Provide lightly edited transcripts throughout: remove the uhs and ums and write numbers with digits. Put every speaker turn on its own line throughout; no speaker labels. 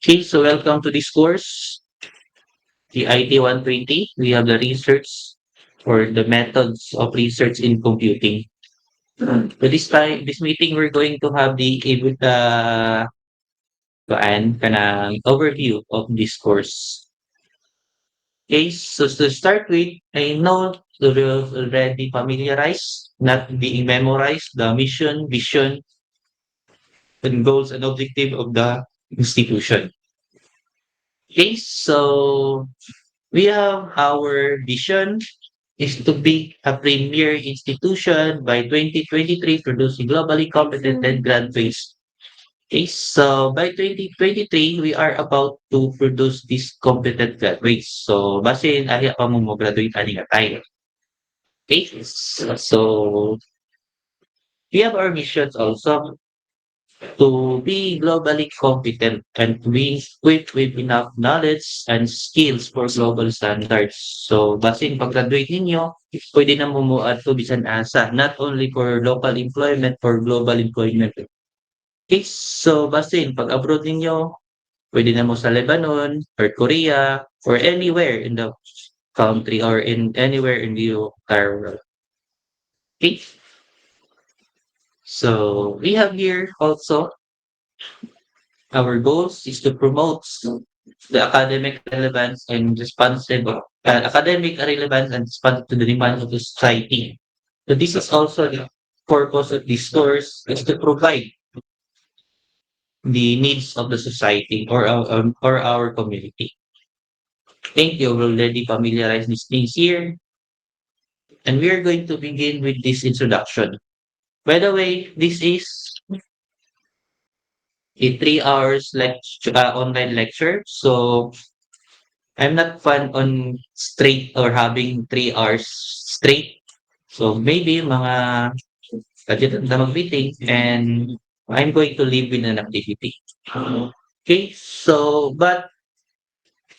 Okay, so welcome to this course, the IT 120. We have the research or the methods of research in computing. So this meeting, we're going to have kanang overview of this course. Okay, so to start with, I know you're already familiarized, not being memorized, the mission, vision, and goals and objective of the institution. Okay, so we have our vision is to be a premier institution by 2023, producing globally competent and graduates. Okay, so by 2023, we are about to produce these competent graduates. So, basin ari pa mo graduate ani nga tayo. Okay, so we have our missions also to be globally competent and to be equipped with enough knowledge and skills for global standards. So, basin pag-graduate ninyo, pwede na mumuad to bisan asa, not only for local employment, for global employment. Okay, so basin pag-abroad ninyo, pwede na mo sa Lebanon or Korea or anywhere in the country or in anywhere in the entire world. Okay, so we have here also our goals is to promote the academic relevance and responsible academic relevance and responsive to the demands of the society. So this is also the purpose of this course is to provide the needs of the society or our community. Thank you. We've already familiarized these things here, and we are going to begin with this introduction. By the way, this is a 3 hours online lecture. So I'm not fun on straight or having 3 hours straight. So maybe mga budget na mag-meeting and I'm going to leave with an activity. Okay, so but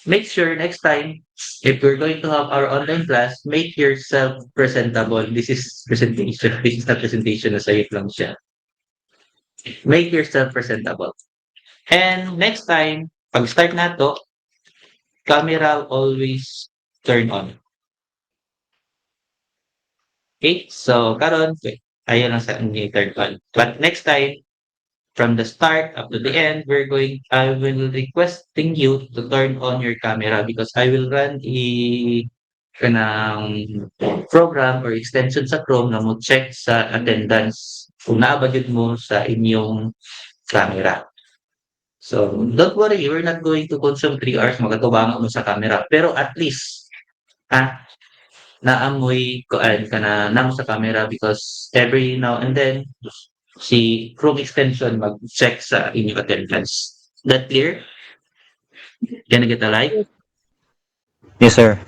make sure next time if we're going to have our online class, make yourself presentable. This is presentation. This is not presentation na sa'yo lang siya. Make yourself presentable. And next time, pag start na to, camera always turn on. Okay? So, karon, ayaw lang sa ni turn on. But next time, from the start up to the end, I will requesting you to turn on your camera because I will run kanang program or extension sa Chrome na mo check sa attendance kung naabagid mo sa inyong camera. So, don't worry, we're not going to consume 3 hours magatubangan mo sa camera. Pero at least, ah, naamoy kuan ka na namo sa camera because every now and then, si Chrome extension mag-check sa inyong attendance. That clear? Can I get a like?
Yes, sir.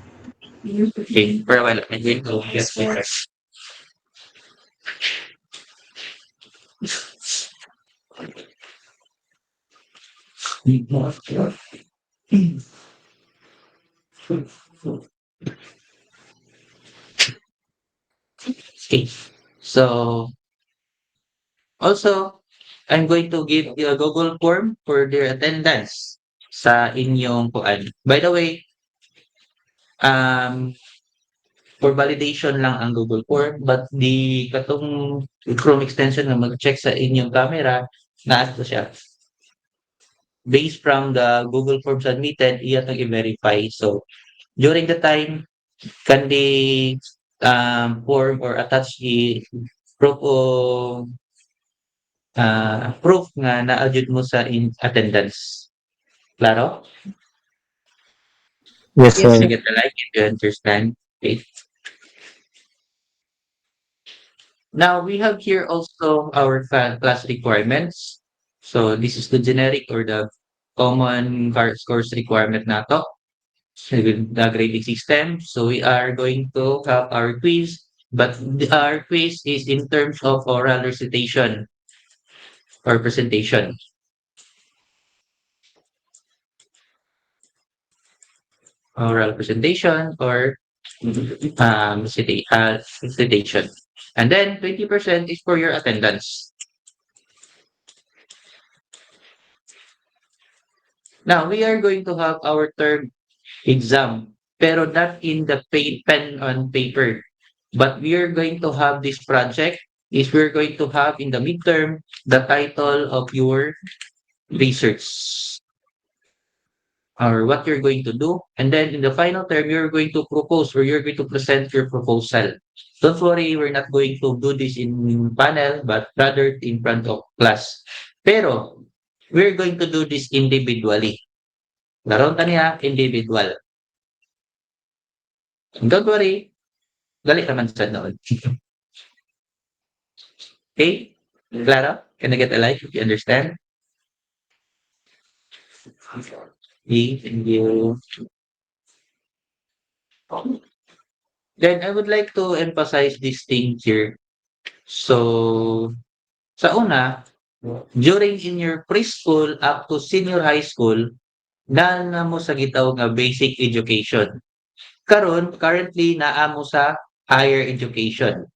Okay, for a while, I'm going to yes, my first. Okay, so also, I'm going to give you a Google form for their attendance sa inyong kuan. By the way, um, for validation lang ang Google form, but the katong Chrome extension na mag-check sa inyong camera, naas to siya. Based from the Google Form submitted, iya tong i-verify. So, during the time, can they form or attach the proof of proof nga na-adjud mo sa attendance. Klaro?
Yes,
Can
Yes,
you
sir.
sir.
get the like if you understand? Okay. Now we have here also our class requirements. So this is the generic or the common course requirement nato with the grading system. So we are going to have our quiz, but our quiz is in terms of oral recitation or presentation. Oral presentation or recitation. And then 20% is for your attendance. Now, we are going to have our term exam, pero not in the pen on paper. But we are going to have this project is we're going to have in the midterm the title of your research or what you're going to do. And then in the final term, you're going to propose or you're going to present your proposal. Don't worry, we're not going to do this in panel, but rather in front of class. Pero, we're going to do this individually. Laron taniya, individual. Don't worry, dali naman sa noon. Okay? Clara, can I get a like if you understand? Thank you. Then I would like to emphasize this thing here. So, sa una, during in your preschool up to senior high school, daan na mo sa gitawag nga basic education. Karon, currently naa mo sa higher education.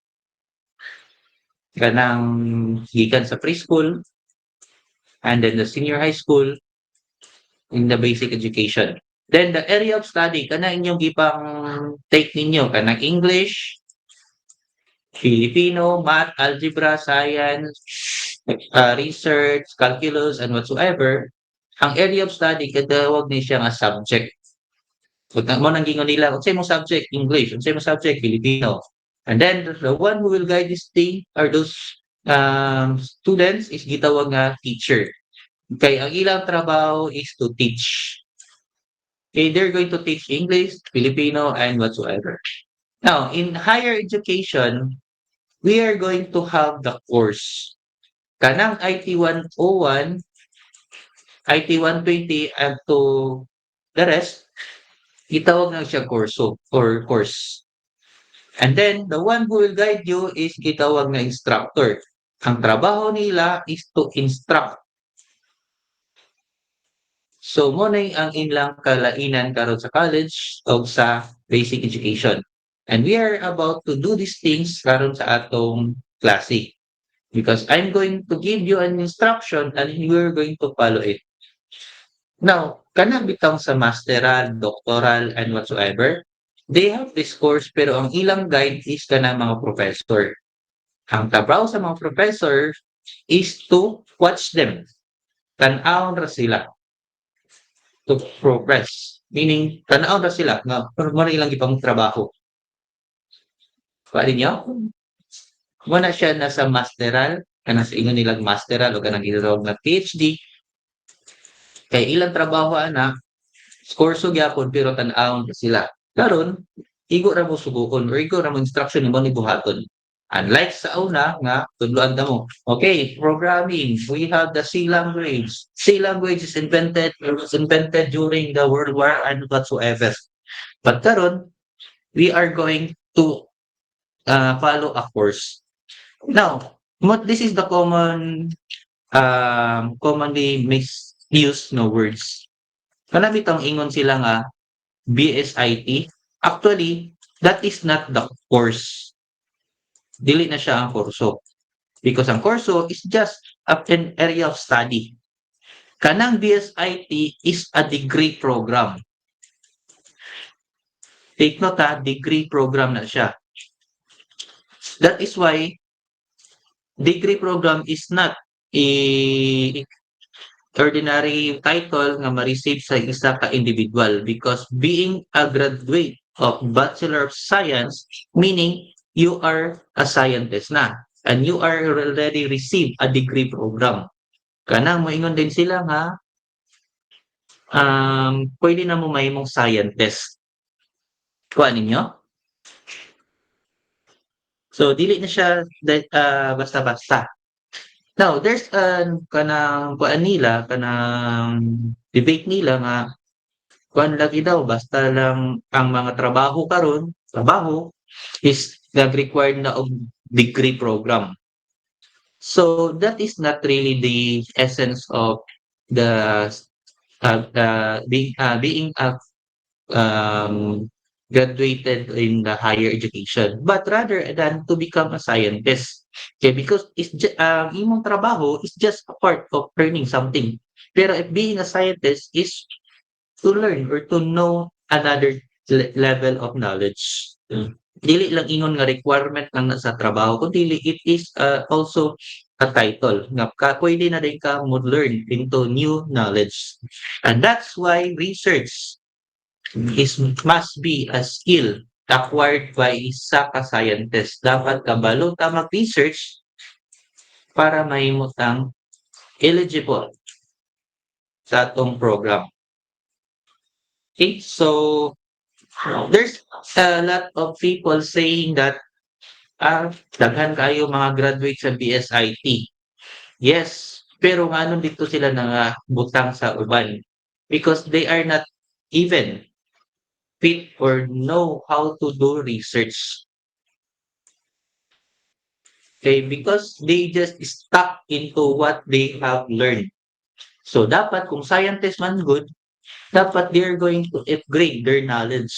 Kanang gikan sa preschool and then the senior high school in the basic education. Then the area of study kana inyong gipang take ninyo kanang English, Filipino, math, algebra, science, research, calculus, and whatsoever. Ang area of study katawag ni siya nga subject. Kung mo nang gingon nila, unsay mo subject English, unsay mo subject Filipino. And then the one who will guide this thing or those students is gitawag nga teacher. Kay ang ilang trabaho is to teach. Okay, they're going to teach English, Filipino, and whatsoever. Now, in higher education, we are going to have the course. Kanang IT 101, IT 120, and to the rest, itawag na siya kurso or course. And then, the one who will guide you is itawag na instructor. Ang trabaho nila is to instruct. So, mo na ang ilang kalainan karon sa college o sa basic education. And we are about to do these things karon sa atong klase. Because I'm going to give you an instruction and you're going to follow it. Now, kanang bitang sa masteral, doctoral, and whatsoever, they have this course pero ang ilang guide is kanang mga professor. Ang trabaho sa mga professor is to watch them. Tan-awon ra sila to progress. Meaning, tan-awon ra sila nga mo na ilang ibang trabaho. Pwede niyo? Muna siya nasa masteral, kanang sa ingon nilang masteral o kanang ginatawag na PhD. Kay ilang trabaho ana, kurso gyapon pero tan-awon ra sila. Karon, igo ra mo suguon or igo ra mo instruction nimo ni buhaton. Unlike sa una nga tudloan ta mo. Okay, programming. We have the C language. C language is invented or was invented during the World War and whatsoever. But karon, we are going to follow a course. Now, this is the commonly misused no words. Kanabitang ingon sila nga BSIT. Actually, that is not the course. Dili na siya ang kurso. Because ang kurso is just an area of study. Kanang BSIT is a degree program. Take note ha, degree program na siya. That is why degree program is not a ordinary title nga ma-receive sa isa ka individual because being a graduate of Bachelor of Science, meaning you are a scientist na and you are already received a degree program. Kanang moingon din sila nga pwede na mo mahimong scientist. Kuha ninyo? So, dili na siya basta-basta. Now, there's kanang kuan nila, kanang debate nila nga kuan lagi daw basta lang ang mga trabaho is nag-require na og degree program. So that is not really the essence of the being graduated in the higher education, but rather than to become a scientist. Okay, because imong trabaho is just a part of learning something. Pero if being a scientist is to learn or to know another level of knowledge. Dili lang ingon nga requirement lang na sa trabaho, kundi it is also a title nga pwede na rin ka mo learn into new knowledge. And that's why research is must be a skill acquired by isa ka scientist. Dapat kabalo ta mag-research para mahimo tang eligible sa atong program. Okay, so there's a lot of people saying that daghan kayo mga graduate sa BSIT. Yes, pero nganon dito sila butang sa uban because they are not even fit or know how to do research. Okay, because they just stuck into what they have learned. So dapat kung scientist man good, dapat they're going to upgrade their knowledge,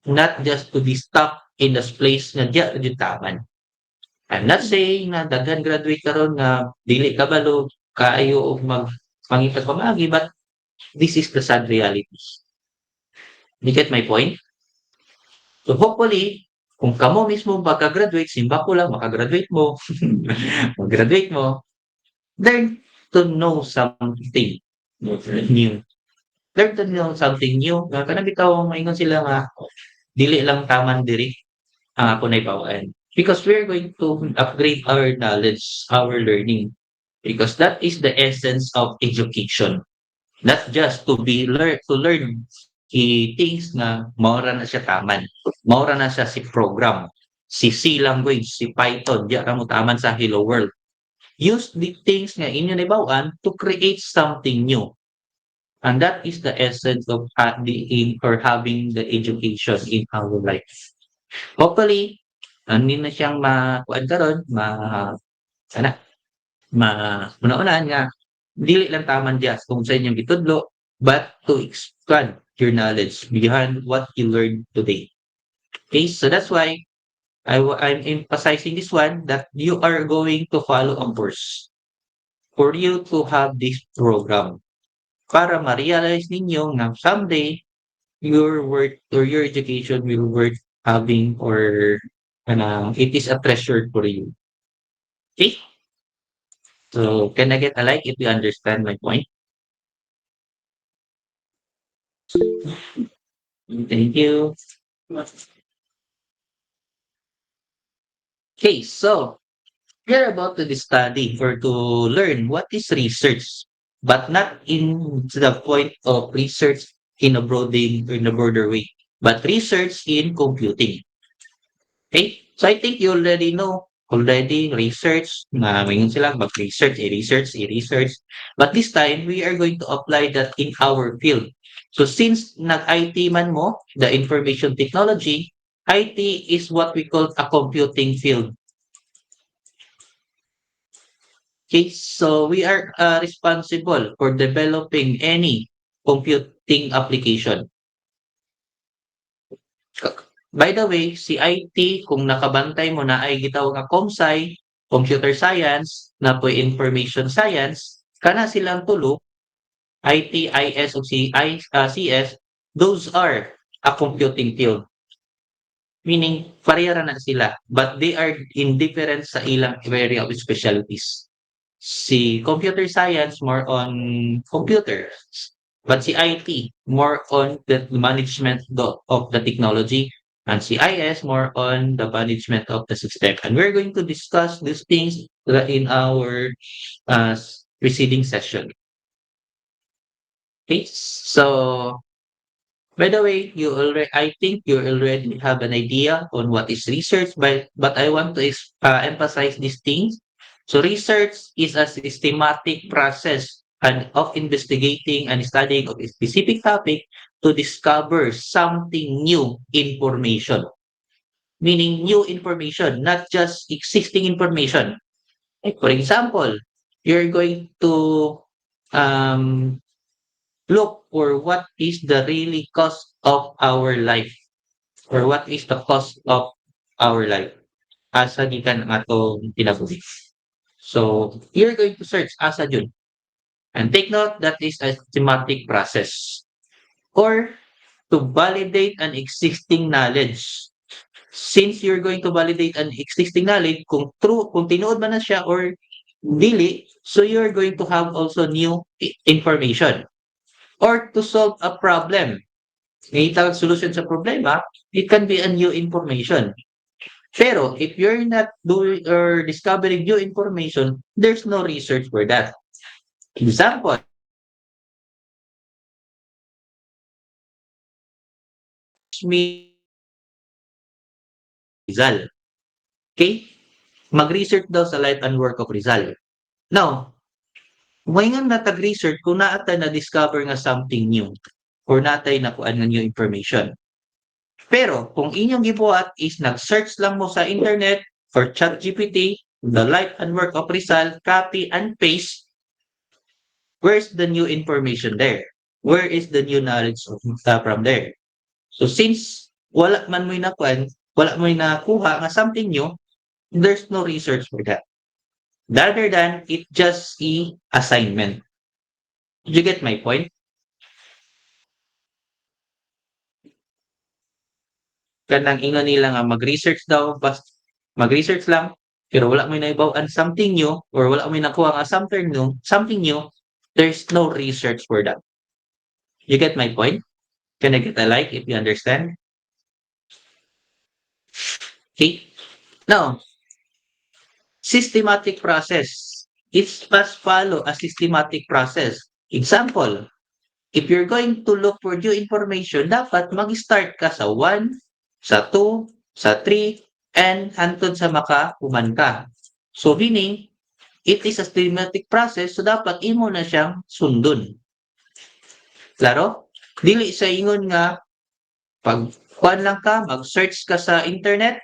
not just to be stuck in the place nga diya gyud taman. I'm not saying na daghan graduate karon nga dili kabalo kaayo og mangitag pamaagi, but this is the sad reality. You get my point? So hopefully, kung kamo mismo magka-graduate, simba ko lang maka-graduate mo, mag-graduate mo, learn to know something new. Learn to know something new. Nga kanang bitaw maingon sila nga dili lang taman diri ang ako naibawaan. Because we're going to upgrade our knowledge, our learning. Because that is the essence of education. Not just to learn things nga maura na siya taman. Maura na siya si program. Si C language, si Python, diya ka mo taman sa Hello World. Use the things nga inyo naibawan to create something new. And that is the essence of being or having the education in our life. Hopefully, hindi na siyang makuan karon, sana mauna-unahan nga dili lang taman diya kung sa inyong gitudlo, but to expand your knowledge beyond what you learned today. Okay, so that's why I'm emphasizing this one that you are going to follow a course for you to have this program para ma-realize ninyo nga someday your work or your education will worth having or it is a treasure for you. Okay? So, can I get a like if you understand my point? Thank you. Okay, so we're about to study or to learn what is research, but not in the point of research in a broader way, but research in computing. Okay? So I think you already know already research na ngayon sila mag-research, i-research. But this time, we are going to apply that in our field. So since nag-IT man mo, the information technology, IT is what we call a computing field. Okay, so we are responsible for developing any computing application. By the way, si IT, kung nakabantay mo na ay gitawag nga ComSci, Computer Science, na po Information Science, kana silang tulo, IT, IS, o CS, those are a computing field. Meaning, parehara na sila, but they are indifferent sa ilang area of specialties. Si Computer Science, more on computers, but si IT, more on the management of the technology, and si IS, more on the management of the system. And we're going to discuss these things in our uh, preceding session. Okay, so by the way, I think you already have an idea on what is research, but I want to emphasize these things. So research is a systematic process of investigating and studying of a specific topic to discover something new information. Meaning new information, not just existing information. Like for example, you're going to um, look for what is the really cost of our life or what is the cost of our life. asa gikan ang atong kinabuhi. So, you're going to search asa jud. And take note that is a systematic process or to validate an existing knowledge. Since you're going to validate an existing knowledge, kung true, kung tinuod man na siya or dili, so you're going to have also new information. Or to solve a problem. May tawag solution sa problema, it can be a new information. Pero if you're not doing or discovering new information, there's no research for that. Example, me Rizal. Okay? Mag-research daw sa life and work of Rizal. Now, may nga natag-research kung naatay na-discover nga something new or natay nakuan nga new information. Pero kung inyong gibuhat is nag-search lang mo sa internet or ChatGPT, the life and work of Rizal, copy and paste, where's the new information there? Where is the new knowledge from there? So since wala man mo'y nakuan, wala mo'y nakuha nga something new, there's no research for that. Rather than it just a assignment. Did you get my point? Kanang ingon nila nga mag-research daw, mag-research lang, pero wala may naibaw-an something new or wala may nakuha nga something new, there's no research for that. You get my point? Can I get a like if you understand? Okay. Now, systematic process. It must follow a systematic process. Example, if you're going to look for new information, dapat mag-start ka sa 1, sa 2, sa 3, and hantod sa makahuman ka. So meaning, it is a systematic process, so dapat imo na siyang sundon. Klaro? Dili sa ingon nga, pag kuan lang ka, mag-search ka sa internet,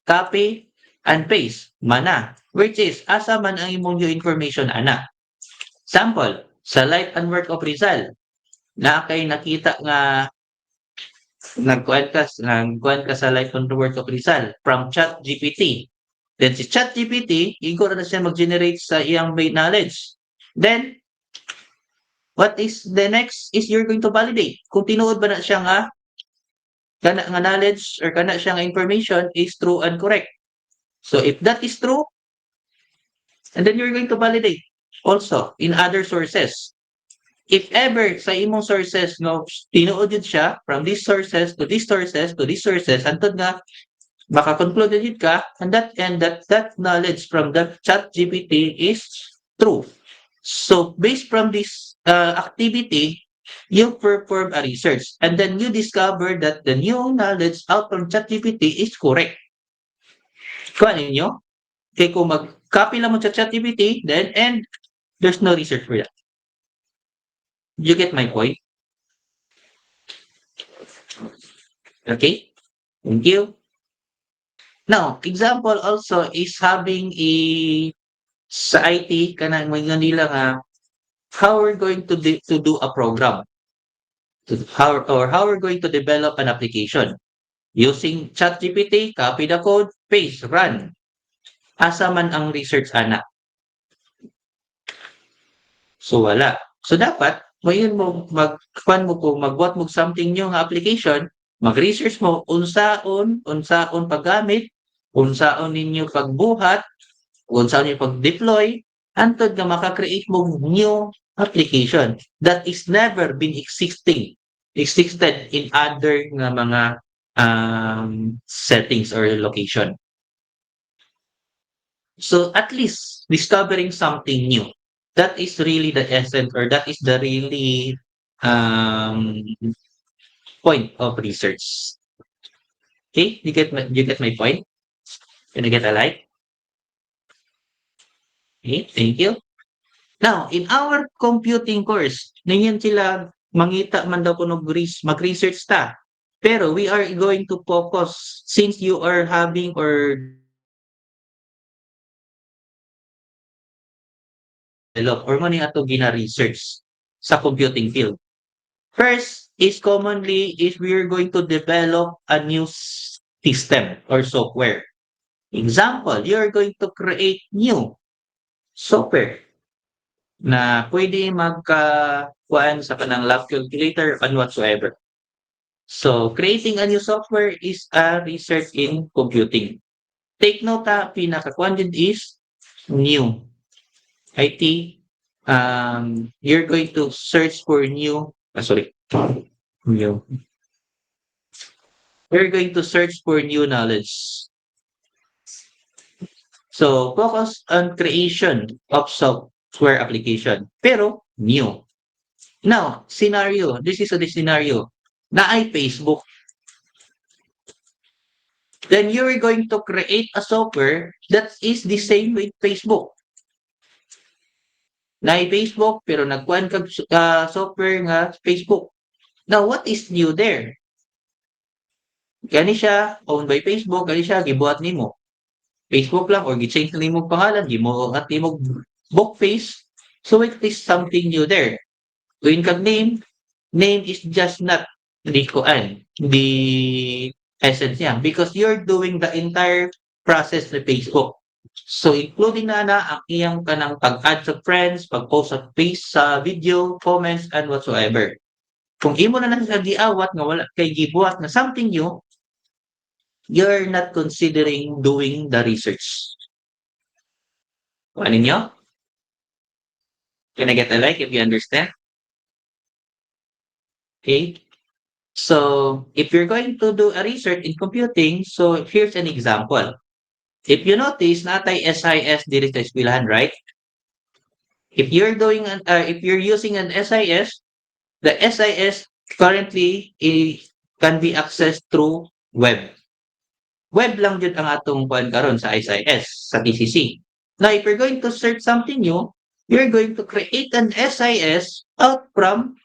copy, and paste. Mana. Which is, asa man ang imong new information, ana. Sample, sa life and work of Rizal, na kay nakita nga nagkuhan ka sa life and work of Rizal from ChatGPT. Then si ChatGPT, igor na siya mag-generate sa iyang knowledge. Then, what is the next is you're going to validate. Kung tinuod ba na siya nga, kana nga knowledge or kana siya nga information is true and correct. So if that is true, and then you're going to validate also in other sources. If ever sa imong sources no tinuod yun siya from these sources to these sources to these sources antod nga maka-conclude yun ka and that knowledge from that chat GPT is true. So based from this activity, you perform a research and then you discover that the new knowledge out from chat GPT is correct. Kuha ninyo? Kaya kung mag-copy lang mo sa chat GPT, then and there's no research for that. You get my point? Okay? Thank you. Now, example also is having a sa IT kanang mga nila nga how we're going to do a program. How we're going to develop an application. Using ChatGPT, copy the code, paste, run. Asa man ang research ana. So wala. So dapat ngayon mo magkuan mo kung magbuhat mo something new nga application, mag-research mo unsaon paggamit, unsaon ninyo pagbuhat, unsaon ninyo pag-deploy, hantod nga maka-create mo new application that is never been existed in other nga mga settings or location. So at least discovering something new. That is really the essence or that is the really um, point of research. Okay, you get my point? Can I get a like? Okay, thank you. Now, in our computing course, nanyan sila mangita man daw kuno mag-research ta. Pero we are going to focus since you are having or develop or man ato gina-research sa computing field. First is commonly if we're going to develop a new system or software. Example, you're going to create new software na pwede magka-kuhaan sa kanang lab calculator and whatsoever. So, creating a new software is a research in computing. Take note pinaka-kuhaan din is new. IT, you're going to search for new, new. You're going to search for new knowledge. So, focus on creation of software application, pero new. Now, scenario. This is the scenario. Na ay Facebook. Then you're going to create a software that is the same with Facebook. Na ay Facebook, pero nagkuhan kag software nga Facebook. Now, what is new there? Gani siya, owned by Facebook, gani siya, gibuhat nimo. Facebook lang or gi-change na nimo pangalan, gimo at nimo book face. So it is something new there. Tuwing kag name is just not the kuan, the essence niya because you're doing the entire process ni Facebook. So including na ang iyang kanang pag-add sa friends, pag-post sa sa video, comments and whatsoever. Kung imo na sa giawat nga wala kay gibuhat na something new, you're not considering doing the research. Ano ninyo? Can I get a like if you understand? Okay. So if you're going to do a research in computing, so here's an example. If you notice, natay SIS diri sa eskwelahan, right? If you're doing if you're using an SIS, the SIS currently can be accessed through web. Web lang jud ang atong kuan karon sa SIS, sa TCC. Now, if you're going to search something new, you're going to create an SIS out from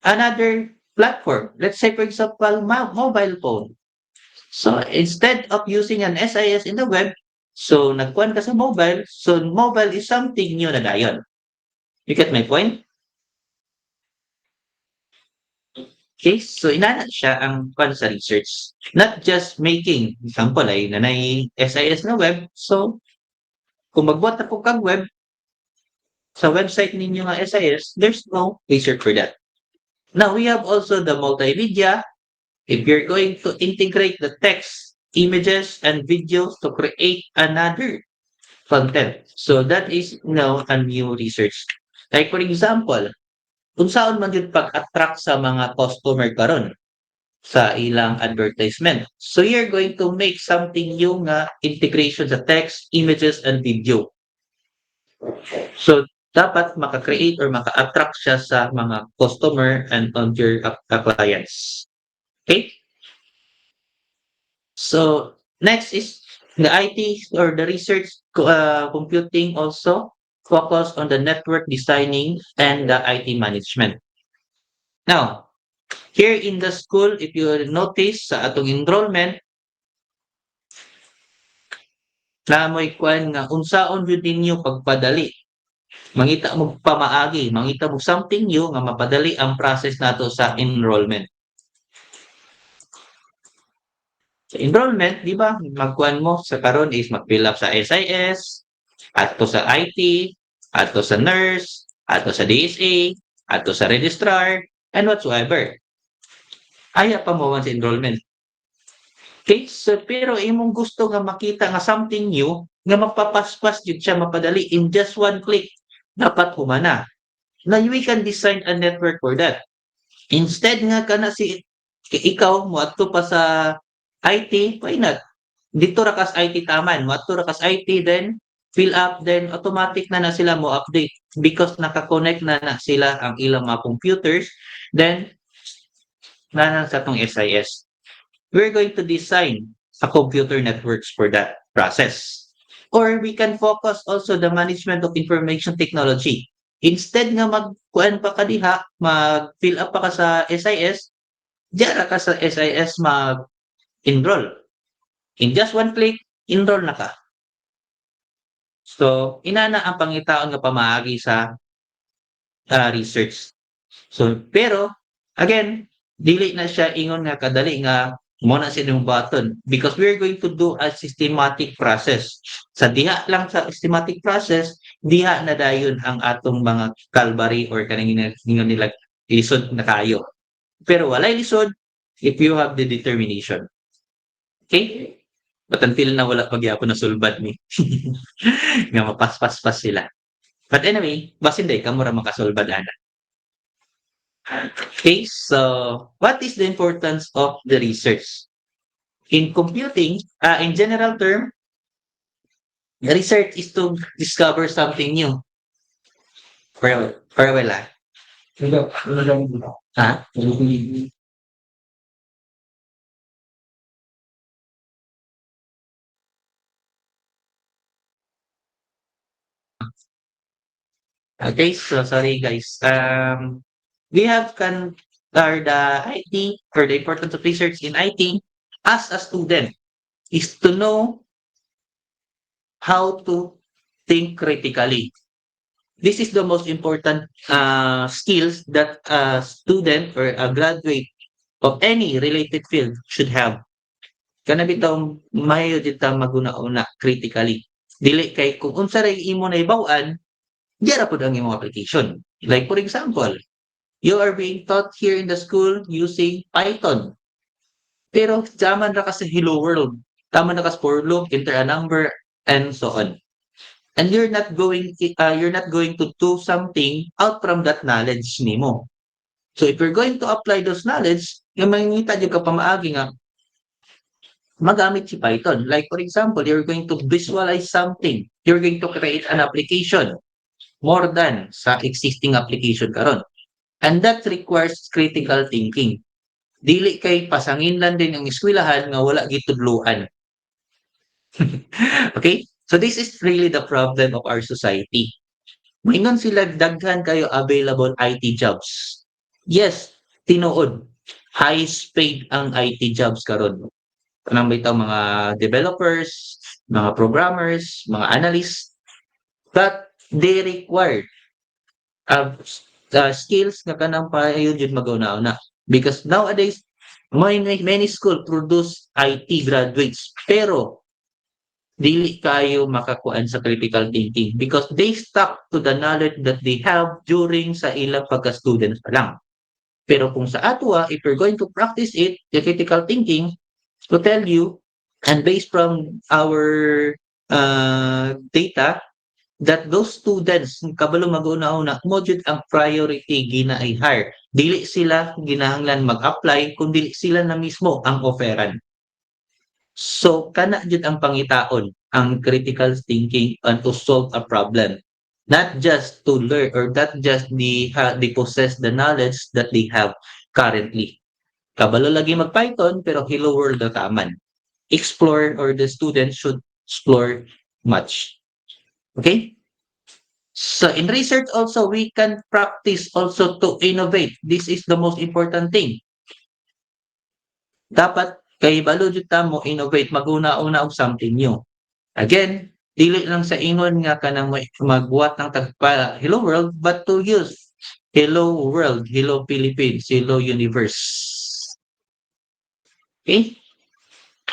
another platform. Let's say, for example, mobile phone. So, instead of using an SIS in the web, so nagkuhan ka sa mobile, so mobile is something new na dayon. You get my point? Okay, so inana siya ang kuan sa research. Not just making, example ay nanay SIS na web, so kung magbuhat ako kag web, sa website ninyo nga SIS, there's no research for that. Now, we have also the multimedia. If you're going to integrate the text, images, and videos to create another content. So that is now a new research. Like for example, kung saan man yun pag-attract sa mga customer karon sa ilang advertisement. So you're going to make something new nga integration sa text, images, and video. So dapat maka-create or maka-attract siya sa mga customer and on your clients. Okay? So next is the IT or the research computing also focus on the network designing and the IT management. Now, here in the school, if you notice sa atong enrollment, na mo'y kwan nga unsaon jud ninyo pagpadali. Mangita mo pamaagi, mangita mo something new nga mapadali ang process nato sa enrollment. Sa enrollment, di ba, magkuhan mo sa karon is mag-fill up sa SIS, ato sa IT, ato sa nurse, ato sa DSA, ato sa registrar, and whatsoever. Aya pa mo sa enrollment. Okay, so pero imong gusto nga makita nga something new, nga mapapaspas yun siya mapadali in just one click, dapat humana. Now, we can design a network for that. Instead nga kana si ikaw mo adto pa sa IT, why not? Dito ra kas IT taman, mo adto ra kas IT then fill up then automatic na sila mo update because naka-connect na sila ang ilang mga computers then na sa tong SIS. We're going to design a computer networks for that process. Or we can focus also the management of information technology. Instead nga magkuan pa ka diha, mag-fill up pa ka sa SIS, diara ka sa SIS mag-enroll. In just one click, enroll na ka. So, inana ang pangitaon nga pamaagi sa research. So, pero, again, dili na siya ingon nga kadali nga Mo na sining button because we're going to do a systematic process. Sa diha lang sa systematic process, diha na dayon ang atong mga calvary or kanang ingon nila lisod na kayo. Pero walay lisod if you have the determination. Okay? But until na wala pagyapon na sulbad ni nga mapaspas-pas sila. But anyway, basin day kamo ra makasulbad ana. Okay, so what is the importance of the research? In computing, in general term, the research is to discover something new. For well, ah. Ha? Okay, so sorry guys. We have the IT or the importance of research in IT as a student is to know how to think critically. This is the most important skills that a student or a graduate of any related field should have. Kana bitaw mayo dita maguna-una critically. Dili kay kung unsa ray imo naibaw-an, diara pod ang imong application. Like for example, you are being taught here in the school using Python. Pero jaman ra ka sa hello world. Tama na ka sa for loop, enter a number, and so on. And you're not going to do something out from that knowledge nimo. So if you're going to apply those knowledge, yung mangingita jud ka pamaagi nga magamit si Python. Like for example, you're going to visualize something. You're going to create an application more than sa existing application karon. And that requires critical thinking. Dili kay pasangin lang din ang eskwelahan nga wala gitudloan. Okay? So this is really the problem of our society. Moingon sila daghan kayo available IT jobs. Yes, tinuod. Highest paid ang IT jobs karon. Kanang bitaw mga developers, mga programmers, mga analysts, but they require skills nga kanang paayod jud magauna-una. Because nowadays, many school produce IT graduates, pero dili kayo makakuan sa critical thinking because they stuck to the knowledge that they have during sa ilang pagka-students pa lang. Pero kung sa atwa, if you're going to practice it, the critical thinking, to tell you, and based from our data, that those students, kabalo mag-una-una, mo jud ang priority gina-hire. Dili sila ginahanglan mag-apply, kung dili sila na mismo ang offeran. So, kana jud ang pangitaon, ang critical thinking and to solve a problem. Not just to learn or not just the possess the knowledge that they have currently. Kabalo lagi mag-Python pero hello world na taman. Explore or the student should explore much. Okay? So in research also, we can practice also to innovate. This is the most important thing. Dapat kay balo jud ta mo innovate, mag-una-una og something new. Again, dili lang sa ingon nga kanang magbuhat ng tagpa hello world, but to use hello world, hello Philippines, hello universe. Okay?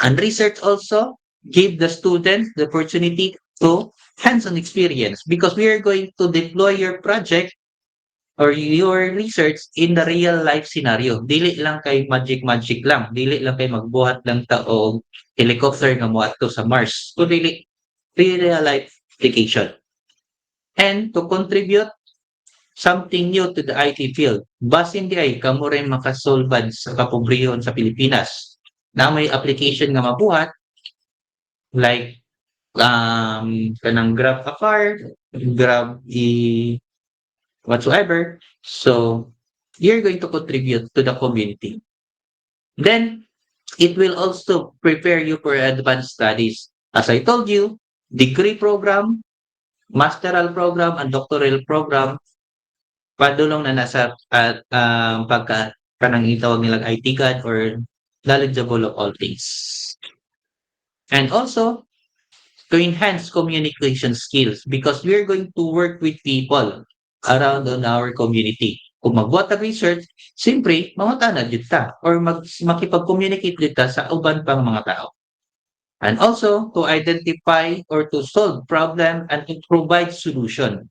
And research also give the students the opportunity to hands-on experience because we are going to deploy your project or your research in the real life scenario. Dili lang kay magic lang. Dili lang kay magbuhat ng taog helicopter nga moadto to sa Mars. So dili real life application. And to contribute something new to the IT field. Basin di ay kamo rin makasolban sa kapobrehon sa Pilipinas na may application nga mabuhat like kanang grab a car, grab whatsoever. So you're going to contribute to the community. Then it will also prepare you for advanced studies. As I told you, degree program, masteral program, and doctoral program padulong na nasa pagka kanang itawag nilang IT God or knowledgeable of all things. And also, to enhance communication skills because we're going to work with people around on our community. kung magbuhat og research, siyempre mangutana jud ta or makipag-communicate jud ta sa uban pang mga tao. And also to identify or to solve problem and to provide solution.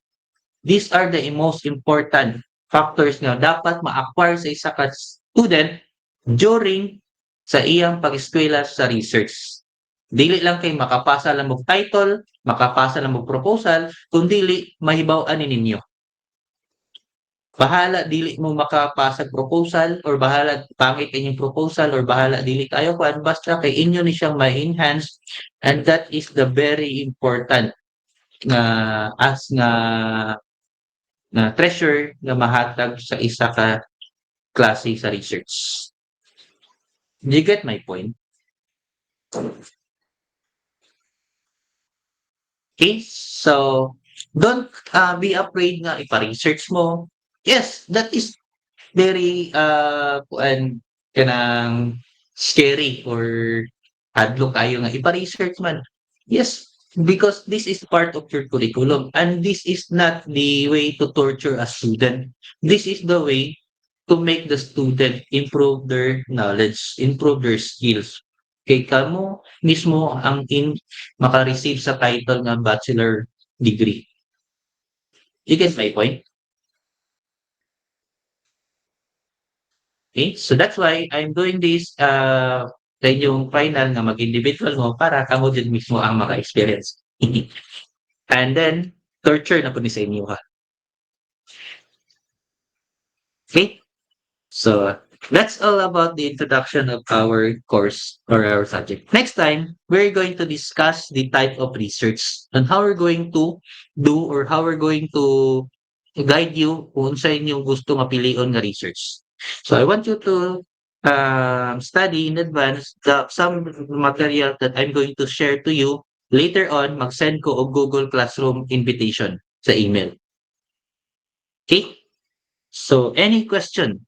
These are the most important factors nga dapat ma-acquire sa isa ka student during sa iyang pag-eskwela sa research. Dili lang kay makapasa lang mo title, makapasa lang mo proposal, kundili mahibaw-an ni ninyo. Bahala dili mo makapasa proposal or bahala pangit inyong proposal or bahala dili kayo kuan basta kay inyo ni siyang ma-enhance, and that is the very important nga as nga treasure nga mahatag sa isa ka klase sa research. Do you get my point? Okay, so don't be afraid nga ipa-research mo. Yes, that is very kuan kanang scary or hadlok kayo nga ipa-research man. Yes, because this is part of your curriculum and this is not the way to torture a student. This is the way to make the student improve their knowledge, improve their skills. Kay kamo mismo ang maka-receive sa title nga bachelor degree. You get my point? Okay? So that's why I'm doing this sa inyong final nga mag-individual mo para kamo din mismo ang maka-experience. And then, torture na po ni sa inyo ha. Okay? So that's all about the introduction of our course or our subject. Next time, we're going to discuss the type of research and how we're going to do or how we're going to guide you kung sa inyong gusto mapilion nga research. So I want you to study in advance some material that I'm going to share to you. Later on, mag-send ko og Google Classroom invitation sa email. Okay? So any question